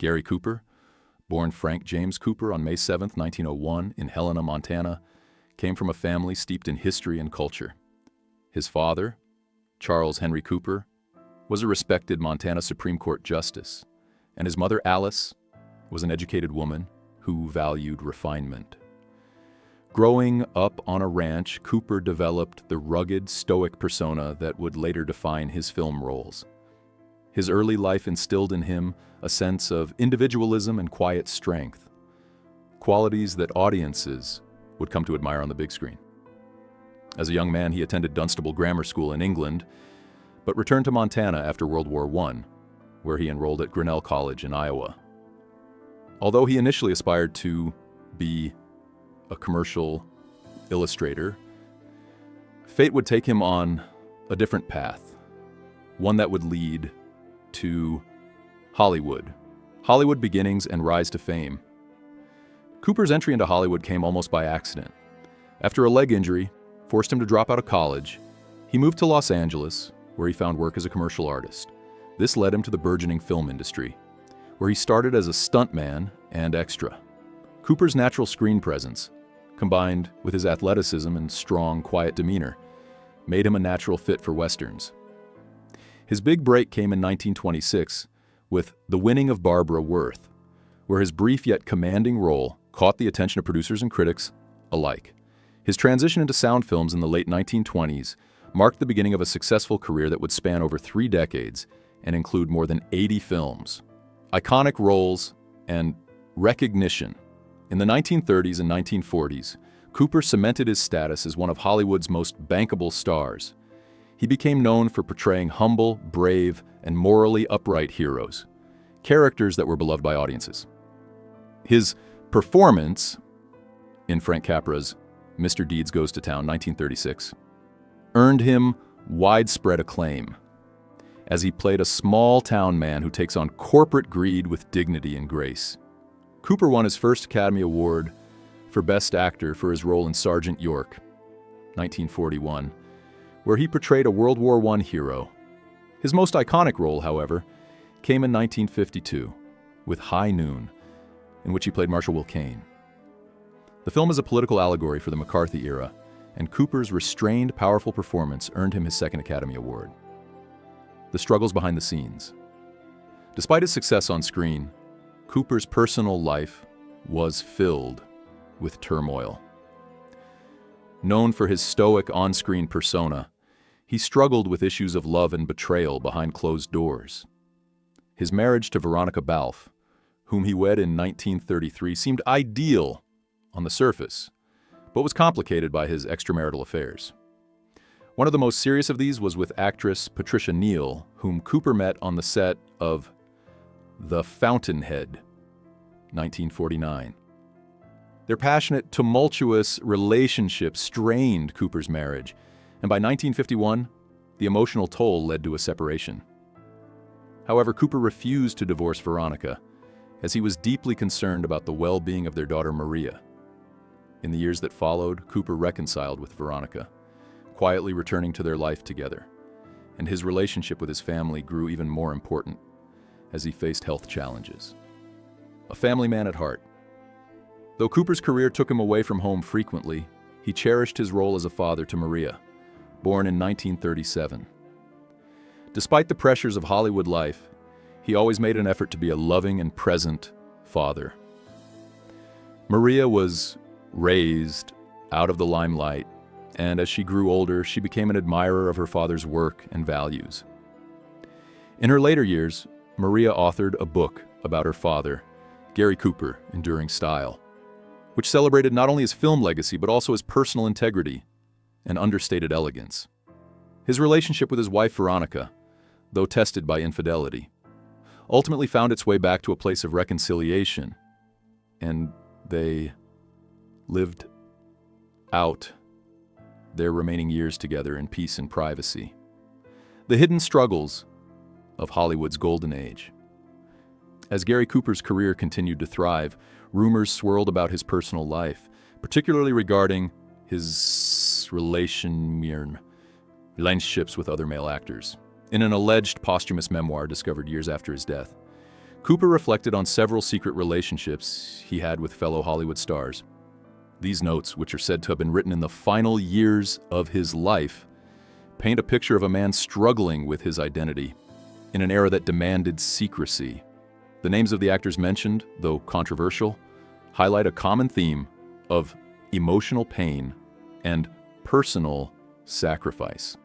Gary Cooper, born Frank James Cooper on May 7, 1901, in Helena, Montana, came from a family steeped in history and culture. His father, Charles Henry Cooper, was a respected Montana Supreme Court justice, and his mother, Alice, was an educated woman who valued refinement. Growing up on a ranch, Cooper developed the rugged, stoic persona that would later define his film roles. His early life instilled in him a sense of individualism and quiet strength, qualities that audiences would come to admire on the big screen. As a young man, he attended Dunstable Grammar School in England, but returned to Montana after World War I, where he enrolled at Grinnell College in Iowa. Although he initially aspired to be a commercial illustrator, fate would take him on a different path, one that would lead to Hollywood. Hollywood beginnings and rise to fame. Cooper's entry into Hollywood came almost by accident. After a leg injury forced him to drop out of college, he moved to Los Angeles, where he found work as a commercial artist. This led him to the burgeoning film industry, where he started as a stuntman and extra. Cooper's natural screen presence, combined with his athleticism and strong, quiet demeanor, made him a natural fit for westerns. His big break came in 1926 with The Winning of Barbara Worth, where his brief yet commanding role caught the attention of producers and critics alike. His transition into sound films in the late 1920s marked the beginning of a successful career that would span over 3 decades and include more than 80 films. Iconic roles and recognition. In the 1930s and 1940s, Cooper cemented his status as one of Hollywood's most bankable stars. He became known for portraying humble, brave, and morally upright heroes, characters that were beloved by audiences. His performance in Frank Capra's Mr. Deeds Goes to Town, 1936, earned him widespread acclaim, as he played a small-town man who takes on corporate greed with dignity and grace. Cooper won his first Academy Award for Best Actor for his role in Sergeant York, 1941, where he portrayed a World War I hero. His most iconic role, however, came in 1952 with High Noon, in which he played Marshal Will Kane. The film is a political allegory for the McCarthy era, and Cooper's restrained, powerful performance earned him his second Academy Award. The struggles behind the scenes. Despite his success on screen, Cooper's personal life was filled with turmoil. Known for his stoic on-screen persona, he struggled with issues of love and betrayal behind closed doors. His marriage to Veronica Balfe, whom he wed in 1933, seemed ideal on the surface, but was complicated by his extramarital affairs. One of the most serious of these was with actress Patricia Neal, whom Cooper met on the set of The Fountainhead, 1949. Their passionate, tumultuous relationship strained Cooper's marriage, and by 1951, the emotional toll led to a separation. However, Cooper refused to divorce Veronica, as he was deeply concerned about the well-being of their daughter Maria. In the years that followed, Cooper reconciled with Veronica, quietly returning to their life together, and his relationship with his family grew even more important as he faced health challenges. A family man at heart. Though Cooper's career took him away from home frequently, he cherished his role as a father to Maria, born in 1937. Despite the pressures of Hollywood life, he always made an effort to be a loving and present father. Maria was raised out of the limelight, and as she grew older, she became an admirer of her father's work and values. In her later years, Maria authored a book about her father, Gary Cooper, Enduring Style, which celebrated not only his film legacy but also his personal integrity and understated elegance. His relationship with his wife Veronica, though tested by infidelity, ultimately found its way back to a place of reconciliation, and they lived out their remaining years together in peace and privacy. The hidden struggles of Hollywood's golden age. As Gary Cooper's career continued to thrive, rumors swirled about his personal life, particularly regarding his relationships with other male actors. In an alleged posthumous memoir discovered years after his death, Cooper reflected on several secret relationships he had with fellow Hollywood stars. These notes, which are said to have been written in the final years of his life, paint a picture of a man struggling with his identity in an era that demanded secrecy. The names of the actors mentioned, though controversial, highlight a common theme of emotional pain and personal sacrifice.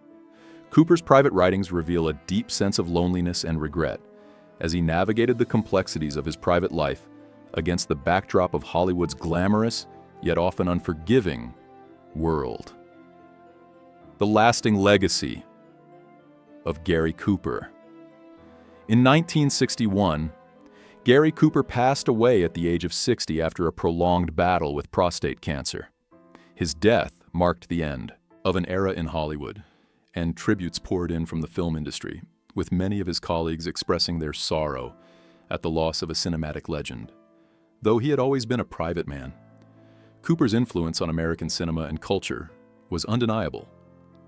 Cooper's private writings reveal a deep sense of loneliness and regret as he navigated the complexities of his private life against the backdrop of Hollywood's glamorous, yet often unforgiving, world. The lasting legacy of Gary Cooper. In 1961, Gary Cooper passed away at the age of 60 after a prolonged battle with prostate cancer. His death marked the end of an era in Hollywood, and tributes poured in from the film industry, with many of his colleagues expressing their sorrow at the loss of a cinematic legend. Though he had always been a private man, Cooper's influence on American cinema and culture was undeniable.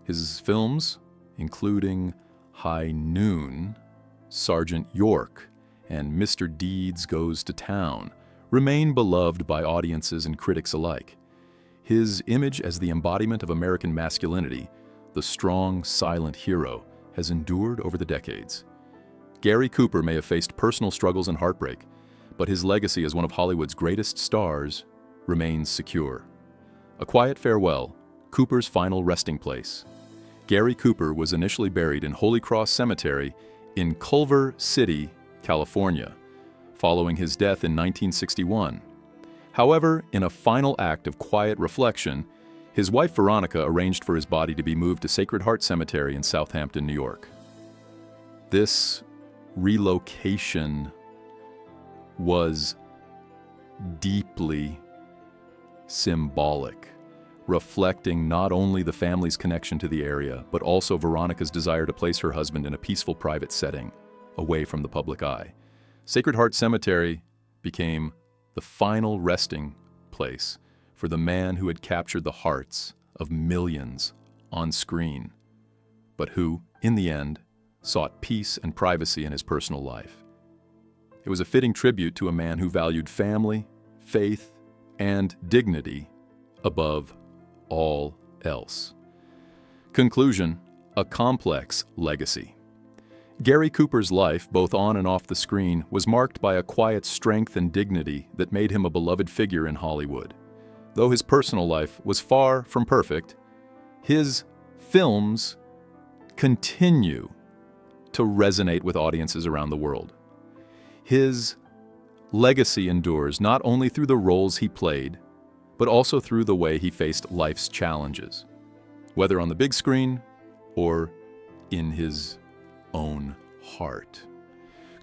His films, including High Noon, Sergeant York, and Mr. Deeds Goes to Town, remain beloved by audiences and critics alike. His image as the embodiment of American masculinity, the strong, silent hero, has endured over the decades. Gary Cooper may have faced personal struggles and heartbreak, but his legacy as one of Hollywood's greatest stars remains secure. A quiet farewell, Cooper's final resting place. Gary Cooper was initially buried in Holy Cross Cemetery in Culver City, California, following his death in 1961. However, in a final act of quiet reflection, his wife Veronica arranged for his body to be moved to Sacred Heart Cemetery in Southampton, New York. This relocation was deeply symbolic, reflecting not only the family's connection to the area, but also Veronica's desire to place her husband in a peaceful private setting, away from the public eye. Sacred Heart Cemetery became the final resting place for the man who had captured the hearts of millions on screen, but who, in the end, sought peace and privacy in his personal life. It was a fitting tribute to a man who valued family, faith, and dignity above all else. Conclusion: a complex legacy. Gary Cooper's life, both on and off the screen, was marked by a quiet strength and dignity that made him a beloved figure in Hollywood. Though his personal life was far from perfect, his films continue to resonate with audiences around the world. His legacy endures not only through the roles he played, but also through the way he faced life's challenges, whether on the big screen or in his own heart.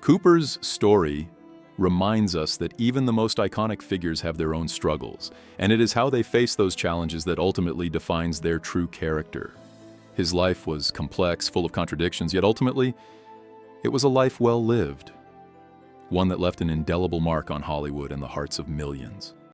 Cooper's story reminds us that even the most iconic figures have their own struggles, and it is how they face those challenges that ultimately defines their true character. His life was complex, full of contradictions, yet ultimately, it was a life well lived, one that left an indelible mark on Hollywood and the hearts of millions.